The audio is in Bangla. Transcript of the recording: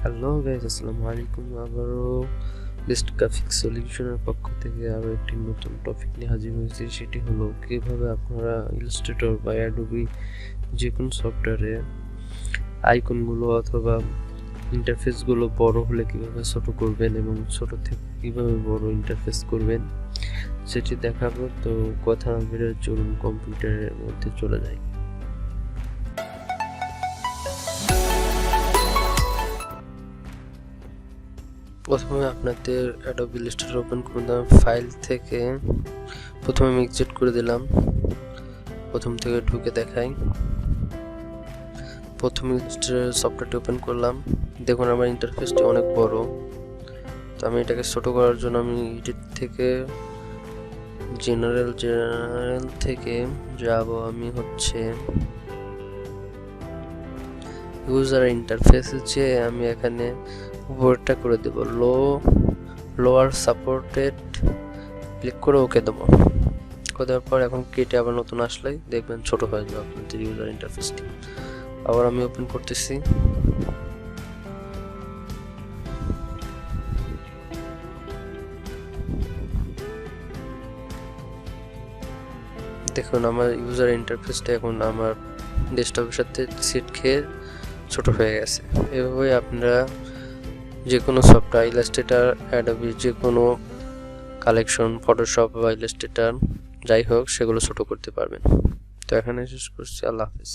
হ্যালো গাইস, আসসালামু আলাইকুম। আবারও বেস্ট গ্রাফিক সলিউশনের পক্ষ থেকে আরও একটি নতুন টপিক নিয়ে হাজির হয়েছি। সেটি হলো কীভাবে আপনারা ইলাস্ট্রেটর বা অ্যাডোবি যে কোনো সফটওয়্যারে আইকনগুলো অথবা ইন্টারফেসগুলো বড় হলে কীভাবে ছোট করবেন এবং ছোট থেকে কীভাবে বড় ইন্টারফেস করবেন সেটি দেখাবো। তো কথা না বেরো, চলুন কম্পিউটারের মধ্যে চলে যাই। প্রথমে আপনাদের অ্যাডোবি ইলাস্ট্রেটর ওপেন করে দিলাম। ফাইল থেকে প্রথমে আমি এক্সিট করে দিলাম। প্রথম থেকে ঢুকে দেখাই। প্রথমে ইলাস্ট্রেটর সফটওয়্যারটি ওপেন করলাম। দেখুন আমার ইন্টারফেসটি অনেক বড়। তো আমি এটাকে ছোট করার জন্য আমি এডিট থেকে জেনারেল থেকে যাব। আমি হচ্ছে ইউজার ইন্টারফেসে যে আমি এখানে উপরটা করে দেব লোয়ার সাপোর্টেড ক্লিক করে ওকে দেবো। করে দেওয়ার পর এখন কেটে আবার নতুন আসলেই দেখবেন ছোট হয়ে যাবে আপনাদের ইউজার ইন্টারফেসটি। আবার আমি ওপেন করতেছি। দেখুন আমার ইউজার ইন্টারফেসটা এখন আমার ডেস্কটপের সাথে সেট খেয়ে ছোট হয়ে গেছে। এভাবে আপনারা যে কোনো সফটওয়্যার ইলাস্ট্রেটর, অ্যাডোবি যে কোনো কালেকশন, ফটোশপ বা ইলাস্ট্রেটর যাই হোক সেগুলো ছোট করতে পারবেন। তো এখানে শেষ করছি। আল্লাহ হাফেজ।